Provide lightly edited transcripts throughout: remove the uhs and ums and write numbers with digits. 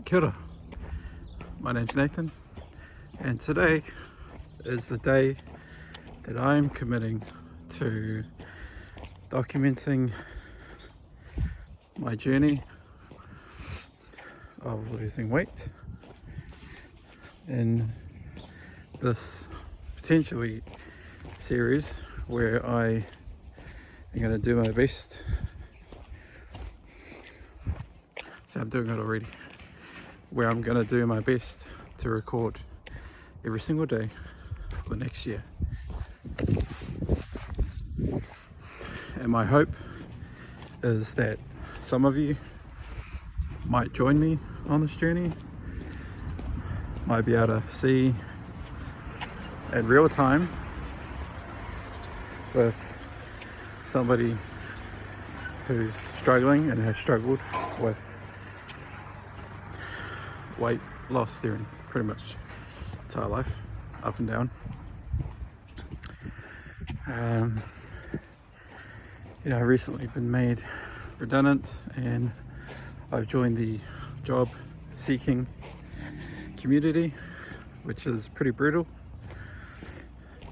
Kia ora. My name's Nathan, and today is the day that I'm committing to documenting my journey of losing weight in this potentially series where I am going to do my best. So I'm doing it already, where I'm going to do my best to record every single day for the next year. And my hope is that some of you might join me on this journey, might be able to see in real time with somebody who's struggling and has struggled with weight loss their pretty much entire life, up and down. I've recently been made redundant and I've joined the job seeking community, which is pretty brutal.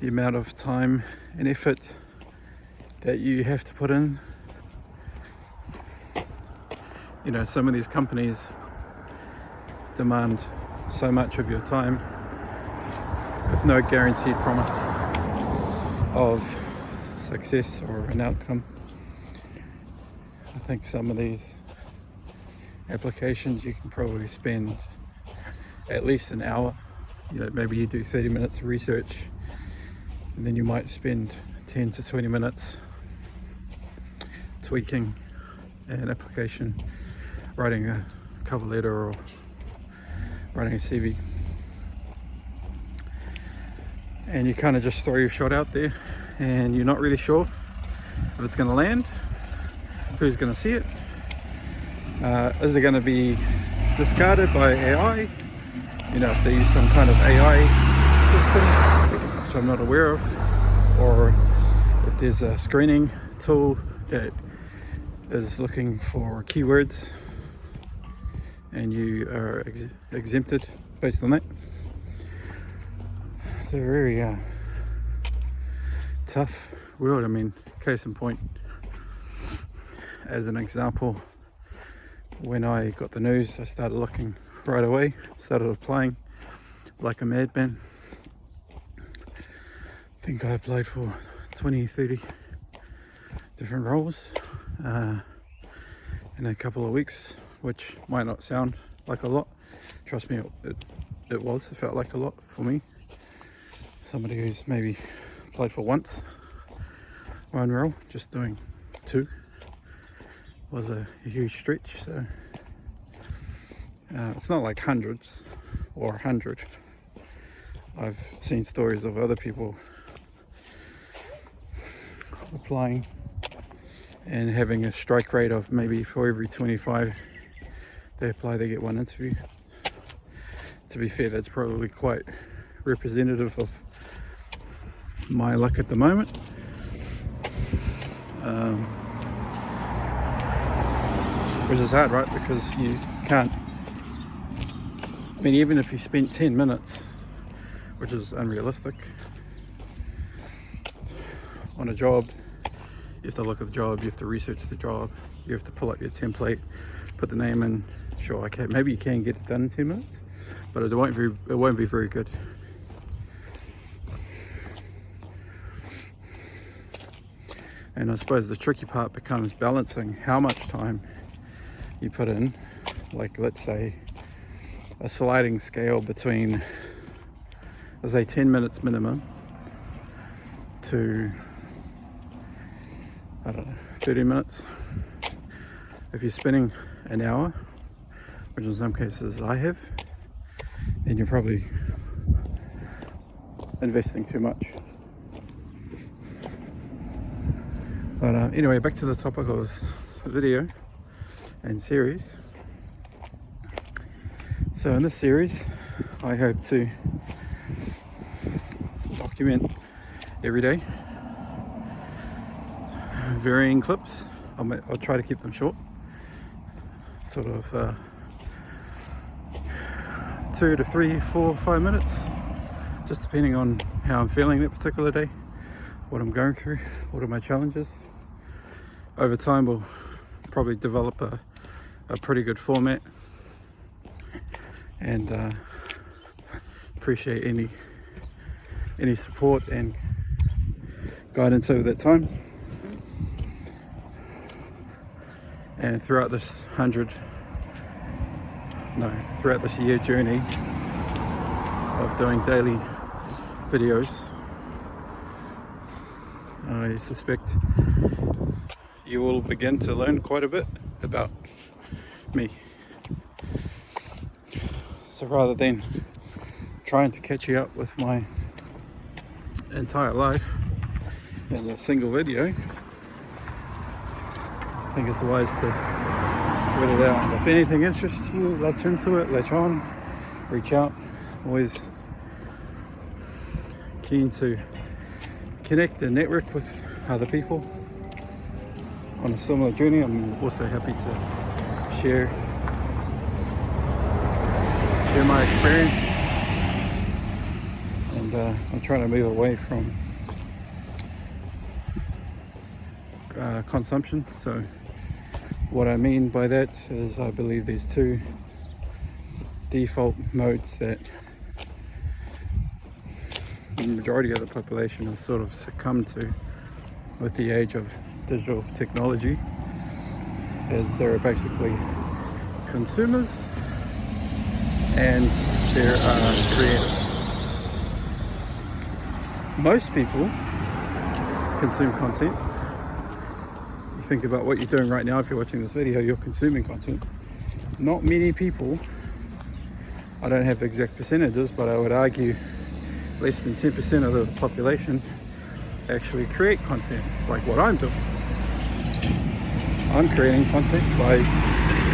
The amount of time and effort that you have to put in. Some of these companies demand so much of your time with no guaranteed promise of success or an outcome. I think some of these applications you can probably spend at least an hour. Maybe you do 30 minutes of research and then you might spend 10 to 20 minutes tweaking an application, writing a cover letter or writing a CV, and you kind of just throw your shot out there and you're not really sure if it's going to land, who's going to see it, is it going to be discarded by AI, if they use some kind of AI system which I'm not aware of, or if there's a screening tool that is looking for keywords and you are exempted based on that. It's a very tough world. Case in point, as an example, when I got the news, I started looking right away, started applying like a madman. I think I applied for 20-30 different roles in a couple of weeks, which might not sound like a lot. Trust me, it felt like a lot for me. Somebody who's maybe applied for one role, just doing two was a huge stretch. So it's not like hundreds or 100. I've seen stories of other people applying and having a strike rate of maybe for every 25 they apply, they get one interview. To be fair, that's probably quite representative of my luck at the moment. Which is hard, right? Because you can't, even if you spent 10 minutes, which is unrealistic, on a job, you have to look at the job, you have to research the job, you have to pull up your template, put the name in. Sure, okay, maybe you can get it done in 10 minutes, but it won't be very good. And I suppose the tricky part becomes balancing how much time you put in. Like, let's say a sliding scale between, let's say 10 minutes minimum to, 30 minutes. If you're spending an hour, which in some cases I have, then you're probably investing too much. But anyway, back to the topic of this video and series. So in this series, I hope to document every day, varying clips. I'll try to keep them short, sort of 2 to 3, 4, 5 minutes, just depending on how I'm feeling that particular day, what I'm going through, what are my challenges. Over time we'll probably develop a pretty good format, and appreciate any support and guidance over that time. And throughout this year journey of doing daily videos, I suspect you will begin to learn quite a bit about me. So rather than trying to catch you up with my entire life in a single video, I think it's wise to spread it out. If anything interests you, latch into it, latch on, reach out. Always keen to connect and network with other people on a similar journey. I'm also happy to share my experience, and I'm trying to move away from consumption. So what I mean by that is I believe there's two default modes that the majority of the population has sort of succumbed to with the age of digital technology, as there are basically consumers and there are creators. Most people consume content. You think about what you're doing right now. If you're watching this video, you're consuming content. Not many people, I don't have exact percentages, but I would argue less than 10% of the population actually create content like what I'm doing. I'm creating content by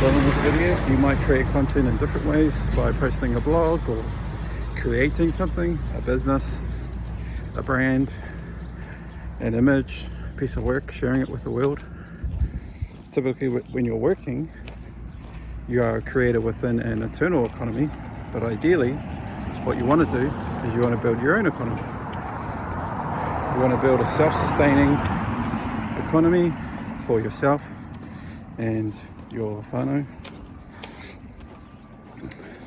filming this video. You might create content in different ways, by posting a blog or creating something, a business, a brand, an image, a piece of work, sharing it with the world. Typically when you're working, you are a creator within an internal economy, but ideally what you want to do is you want to build your own economy. You want to build a self-sustaining economy for yourself and your whānau,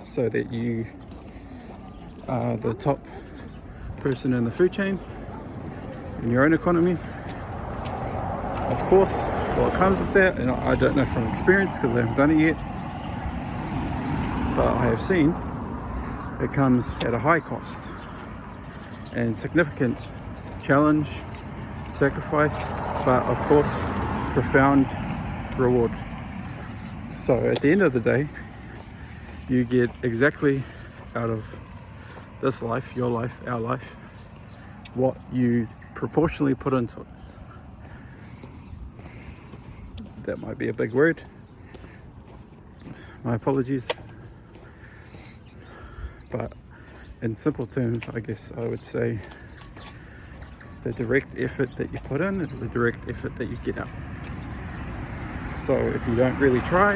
so that you are the top person in the food chain in your own economy. Of course, what comes with that, and I don't know from experience because I haven't done it yet, but I have seen it comes at a high cost and significant challenge, sacrifice, but of course profound reward. So at the end of the day, you get exactly out of this life, your life, our life, what you proportionally put into it. That might be a big word. My apologies. But in simple terms, I guess I would say the direct effort that you put in is the direct effort that you get out. So if you don't really try,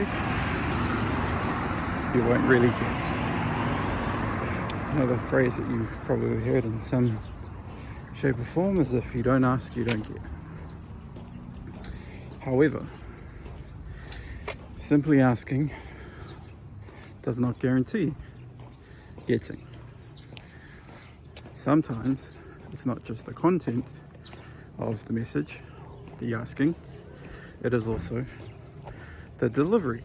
you won't really get. Another phrase that you've probably heard in some shape or form is, if you don't ask, you don't get. However, simply asking does not guarantee getting. Sometimes it's not just the content of the message, the asking, it is also the delivery,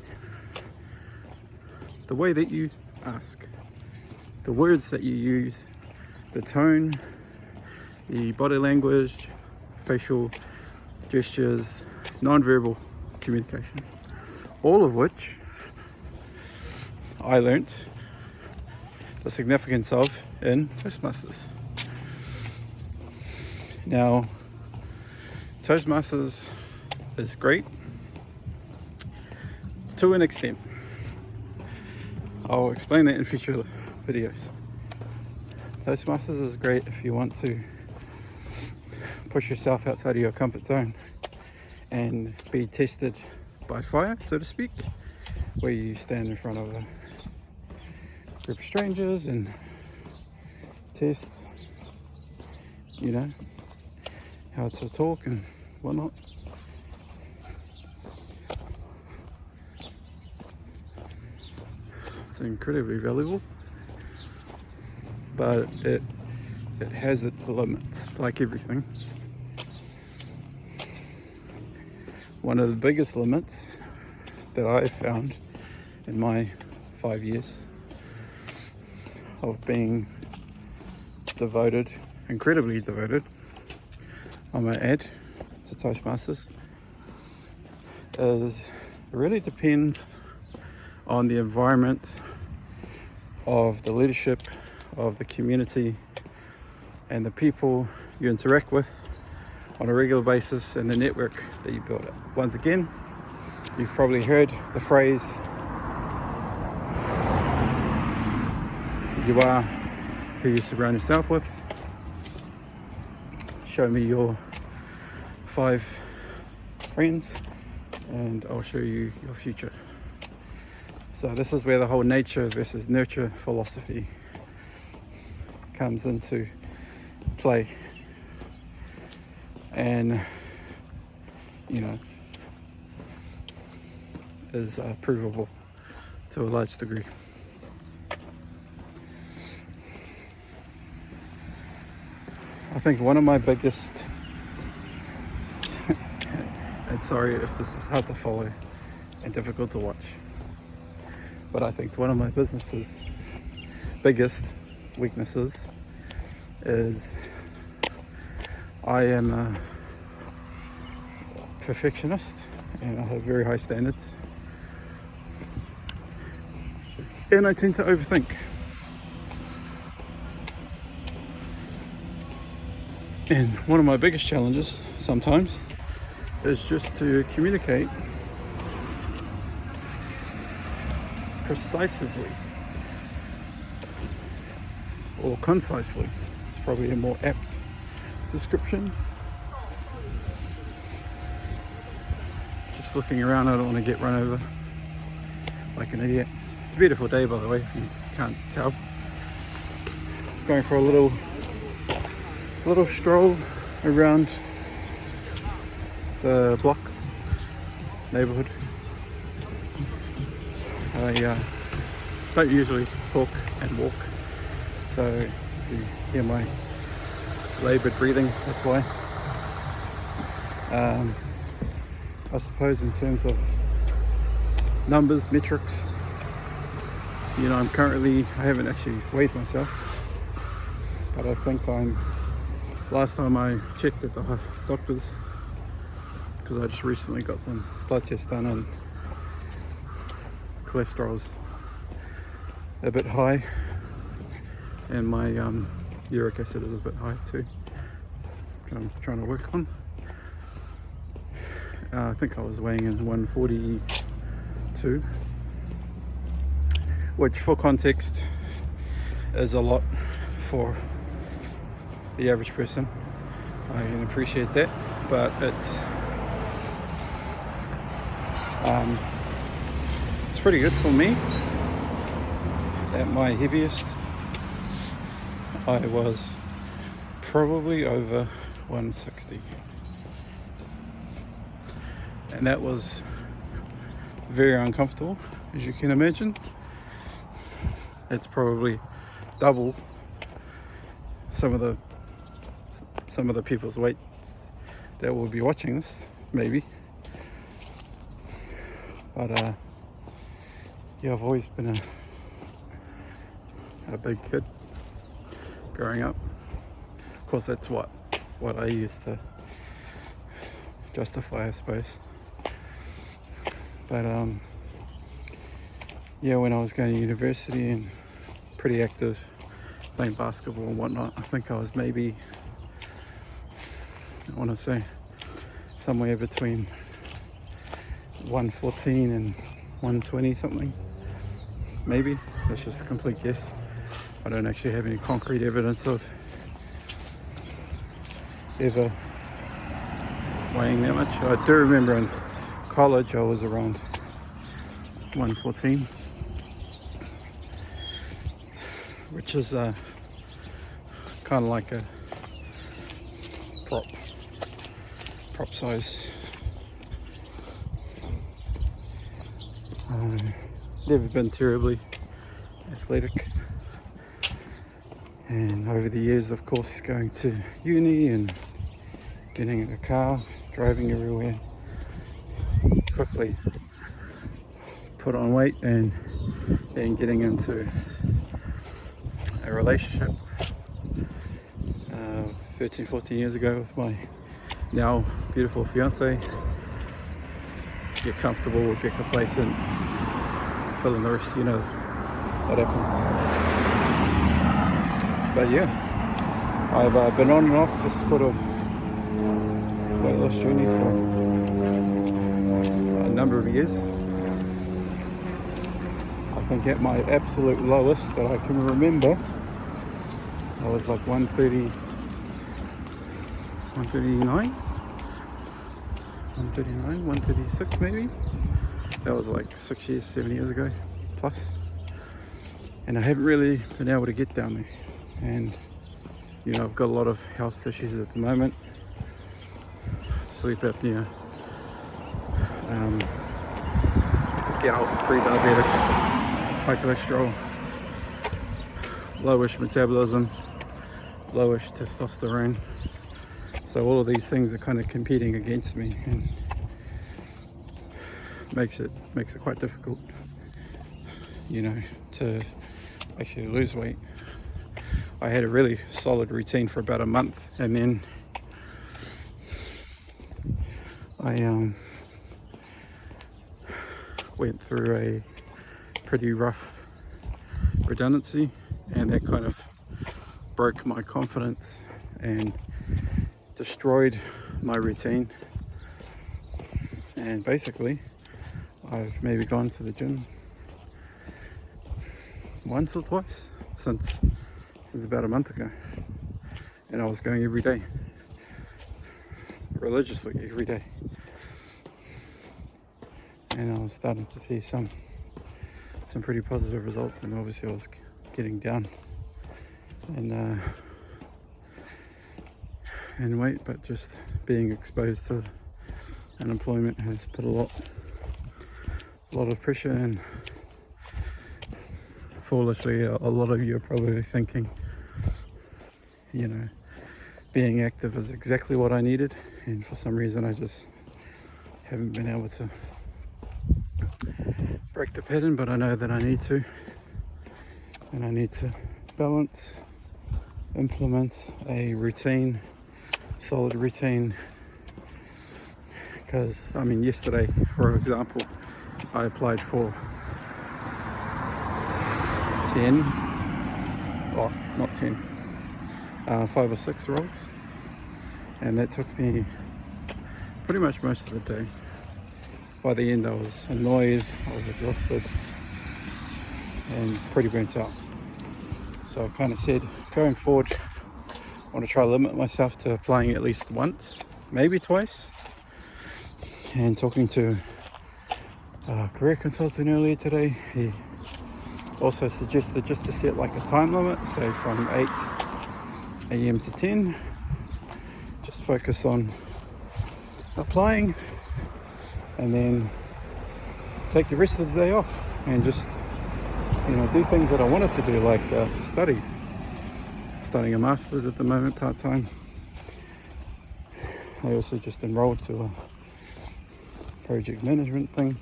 the way that you ask, the words that you use, the tone, the body language, facial gestures, non-verbal communication, all of which I learnt the significance of in Toastmasters. Now, Toastmasters is great to an extent. I'll explain that in future videos. Toastmasters is great if you want to push yourself outside of your comfort zone and be tested by fire, so to speak, where you stand in front of group of strangers and test, you know, how to talk and whatnot. It's incredibly valuable, but it has its limits, like everything. One of the biggest limits that I found in my 5 years of being devoted, incredibly devoted, I might add, to Toastmasters, is it really depends on the environment of the leadership of the community and the people you interact with on a regular basis and the network that you build up. Once again, you've probably heard the phrase, you are who you surround yourself with. Show me your 5 friends and I'll show you your future. So this is where the whole nature versus nurture philosophy comes into play, and you know, is provable to a large degree. I think one of my biggest and sorry if this is hard to follow and difficult to watch, but I think one of my business's biggest weaknesses is I am a perfectionist and I have very high standards, and I tend to overthink. And one of my biggest challenges sometimes is just to communicate precisely or concisely. It's probably a more apt description. Just looking around, I don't want to get run over like an idiot. It's a beautiful day, by the way, if you can't tell. Just going for a little stroll around the block neighborhood. I don't usually talk and walk, so if you hear my labored breathing, that's why. I suppose in terms of numbers, metrics, you know, I haven't actually weighed myself, but I think last time I checked at the doctor's, because I just recently got some blood tests done and cholesterol's a bit high, and my uric acid is a bit high too, which I'm trying to work on. I think I was weighing in 142, which for context is a lot for the average person. I can appreciate that, but it's pretty good for me. At my heaviest, I was probably over 160, and that was very uncomfortable, as you can imagine. It's probably double some of the people's weights that will be watching this, maybe. But yeah, I've always been a big kid growing up. Of course, that's what I used to justify, I suppose. But yeah, when I was going to university and pretty active playing basketball and whatnot, I think I was maybe, I want to say, somewhere between 114 and 120 something, maybe. That's just a complete guess. I don't actually have any concrete evidence of ever weighing that much. I do remember in college I was around 114, which is kind of like a prop size. Never been terribly athletic, and over the years, of course, going to uni and getting a car, driving everywhere, quickly put on weight, and then getting into a relationship 13-14 years ago with my now beautiful fiance. Get comfortable, get complacent, fill in the rest, you know what happens. But yeah, I've been on and off this sort of weight loss journey for a number of years. I think at my absolute lowest that I can remember, I was like 130, 139, 136 maybe. That was like 6 years, 7 years ago plus. And I haven't really been able to get down there. And you know, I've got a lot of health issues at the moment. Sleep apnea, gout, pre-diabetic, high cholesterol, lowish metabolism, lowish testosterone. So all of these things are kind of competing against me, and makes it quite difficult, you know, to actually lose weight. I had a really solid routine for about a month, and then I went through a pretty rough redundancy, and that kind of broke my confidence and destroyed my routine. And basically, I've maybe gone to the gym once or twice since about a month ago, and I was going every day, religiously every day, and I was starting to see some pretty positive results. And obviously I was getting down and weight, but just being exposed to unemployment has put a lot of pressure. And foolishly, a lot of you are probably thinking, you know, being active is exactly what I needed, and for some reason I just haven't been able to break the pattern. But I know that I need to, and I need to balance, implement a routine, solid routine. Because I mean, yesterday, for example, I applied for 5 or 6 roles, and that took me pretty much most of the day. By the end I was annoyed, I was exhausted and pretty burnt out. So I kind of said, going forward, I want to try to limit myself to applying at least once, maybe twice. And talking to a career consultant earlier today, he also suggested just to set like a time limit, say from 8 a.m. to 10. Just focus on applying, and then take the rest of the day off and just, you know, do things that I wanted to do, like studying a master's at the moment part-time. I also just enrolled to a project management thing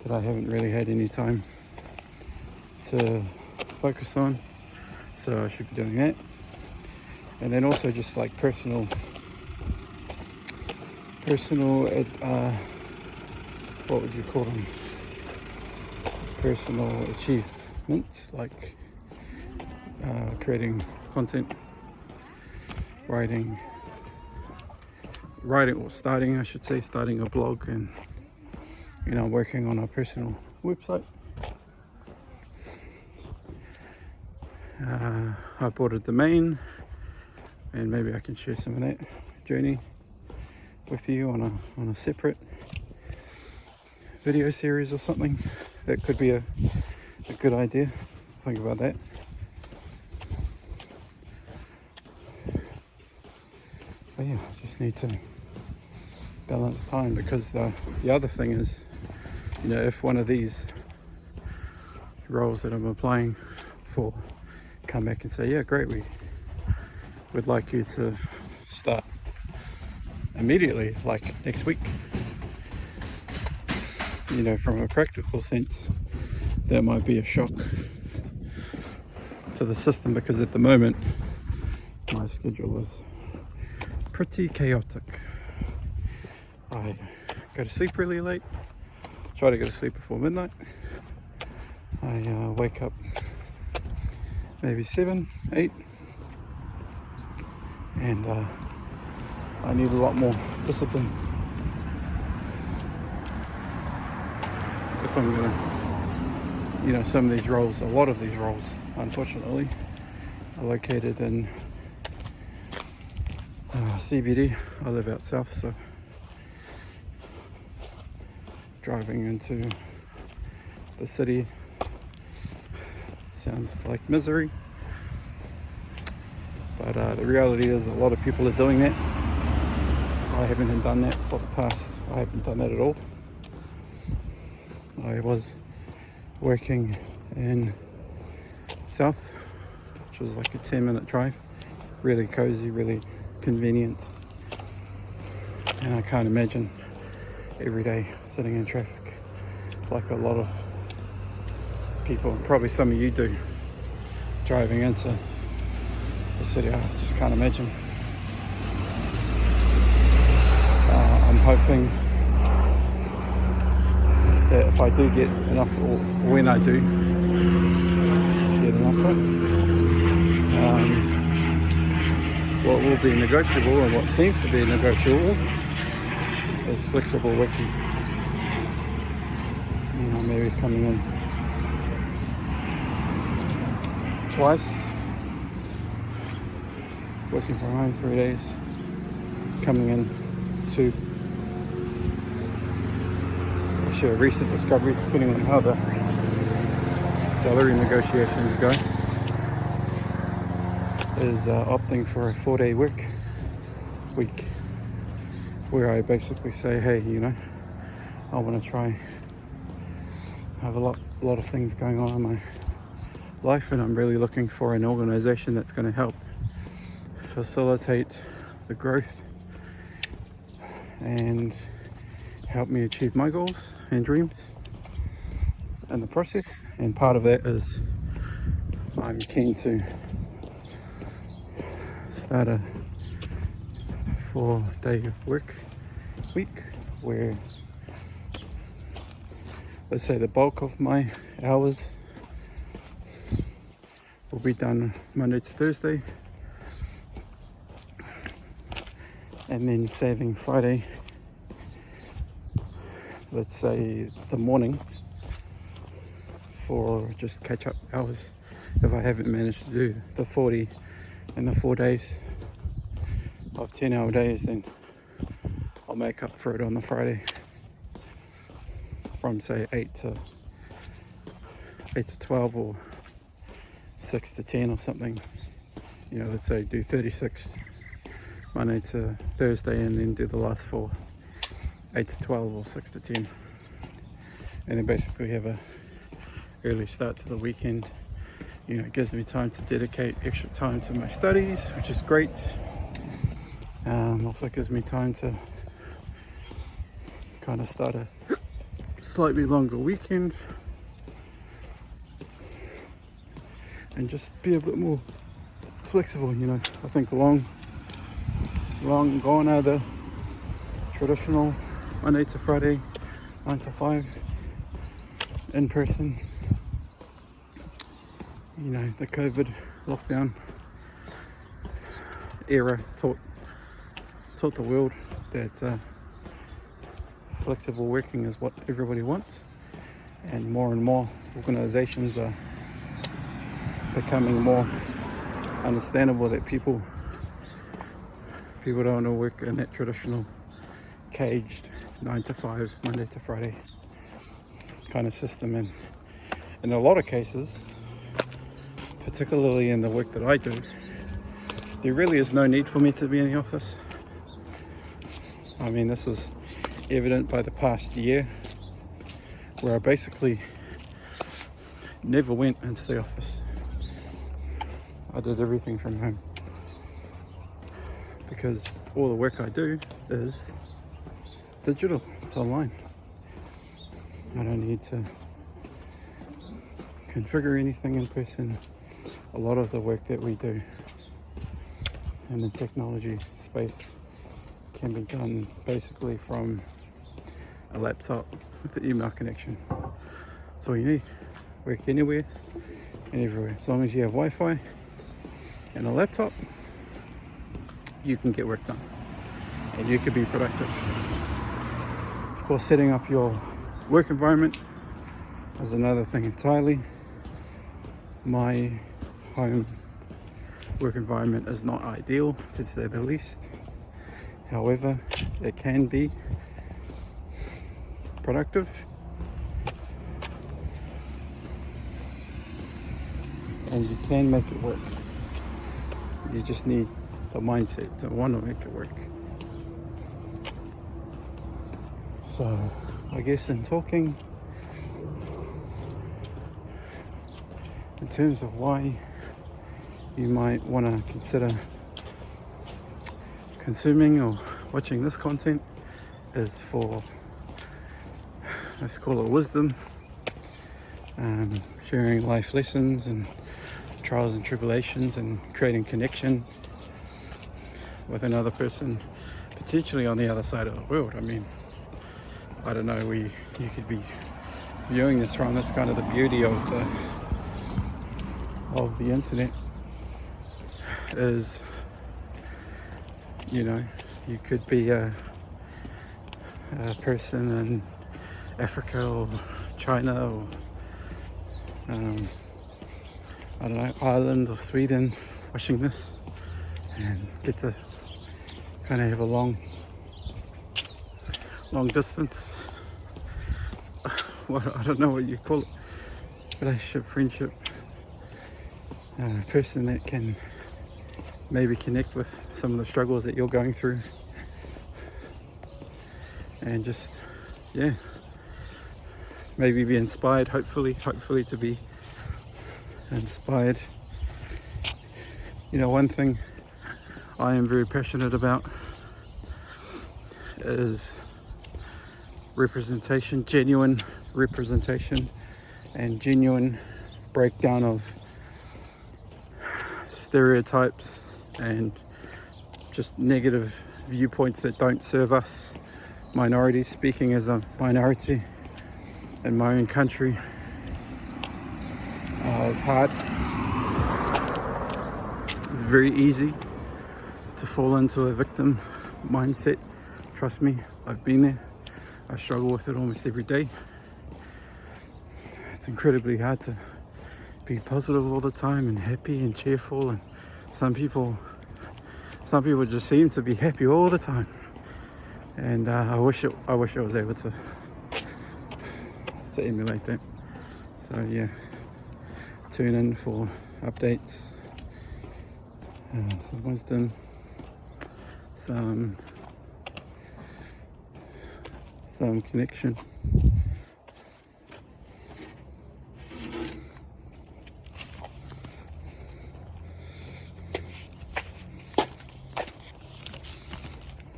that I haven't really had any time to focus on, so I should be doing that. And then also just like personal what would you call them, personal achievements, like creating content, writing or starting a blog, and, you know, working on a personal website. I bought a domain, and maybe I can share some of that journey with you on a separate video series or something. That could be a good idea. Think about that. just need to balance time, because the other thing is, you know, if one of these roles that I'm applying for come back and say, yeah, great, we'd like you to start immediately, like next week, you know, from a practical sense, that might be a shock to the system, because at the moment my schedule is pretty chaotic. I go to sleep really late, try to go to sleep before midnight. I wake up maybe 7, 8, and I need a lot more discipline if I'm gonna, you know, some of these roles, a lot of these roles, unfortunately, are located in CBD. I live out south, so driving into the city sounds like misery, but the reality is a lot of people are doing that. I haven't done that for the past, I haven't done that at all. I was working in south, which was like a 10-minute drive, really cozy, really convenient, and I can't imagine every day sitting in traffic like a lot of people, and probably some of you do, driving into the city. I just can't imagine. I'm hoping that if I do get enough, or when I do get enough of it, what will be negotiable, and what seems to be negotiable, is flexible working. You know, maybe coming in twice, working from home 3 days, coming in 2. Actually, a recent discovery, depending on how the salary negotiations go, is opting for a 4-day work week, where I basically say, hey, you know, I want to try, have a lot of things going on in my life, and I'm really looking for an organization that's going to help facilitate the growth and help me achieve my goals and dreams in the process. And part of that is I'm keen to start a 4-day work week, where, let's say, the bulk of my hours will be done Monday to Thursday, and then saving Friday, let's say the morning, for just catch up hours if I haven't managed to do the 40 in the 4 days of 10-hour days. Then I'll make up for it on the Friday from, say, 8 to 12 or 6 to 10 or something. You know, let's say do 36 Monday to Thursday, and then do the last 4, 8 to 12 or 6 to 10, and then basically have a early start to the weekend. You know, it gives me time to dedicate extra time to my studies, which is great. Also gives me time to kind of start a slightly longer weekend and just be a bit more flexible. You know, I think long gone are the traditional Monday to Friday 9 to 5 in person. You know, the COVID lockdown era taught the world that flexible working is what everybody wants, and more organizations are becoming more understandable that people don't want to work in that traditional caged 9 to 5 Monday to Friday kind of system. And in a lot of cases, particularly in the work that I do, there really is no need for me to be in the office. I mean, this is evident by the past year, where I basically never went into the office. I did everything from home because all the work I do is digital, it's online. I don't need to configure anything in person. A lot of the work that we do in the technology space can be done basically from a laptop with an email connection. That's all you need. Work anywhere and everywhere. As long as you have Wi-Fi and a laptop, you can get work done and you can be productive. Of course, setting up your work environment is another thing entirely. My home work environment is not ideal, to say the least. However, it can be productive, and you can make it work. You just need the mindset to want to make it work. So I guess in talking in terms of why you might want to consider consuming or watching this content is for, let's call it wisdom, sharing life lessons and trials and tribulations, and creating connection with another person potentially on the other side of the world. I mean, I don't know, you could be viewing this from, that's kind of the beauty of the internet, is, you know, you could be a person in Africa or China or I don't know, Ireland or Sweden watching this, and get to kind of have a long distance, I don't know what you call it, relationship, friendship, person that can maybe connect with some of the struggles that you're going through, and just, yeah, maybe be inspired, hopefully to be inspired. You know, one thing I am very passionate about is representation, genuine representation, and genuine breakdown of stereotypes and just negative viewpoints that don't serve us minorities. Speaking as a minority in my own country, it's hard. It's very easy to fall into a victim mindset. Trust me, I've been there. I struggle with it almost every day. It's incredibly hard to be positive all the time and happy and cheerful, and some people just seem to be happy all the time, and I wish I was able to emulate that. So yeah, tune in for updates, some wisdom, some connection.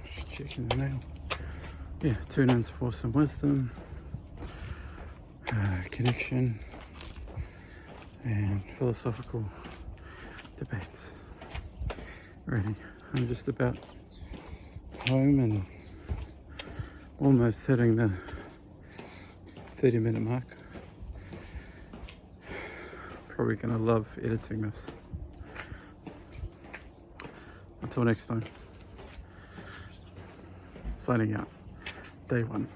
Just checking the mail. Yeah, tune in for some wisdom, connection, and philosophical debates. Really, I'm just about home and almost hitting the 30-minute mark. Probably gonna love editing this. Until next time, signing out. Day 1.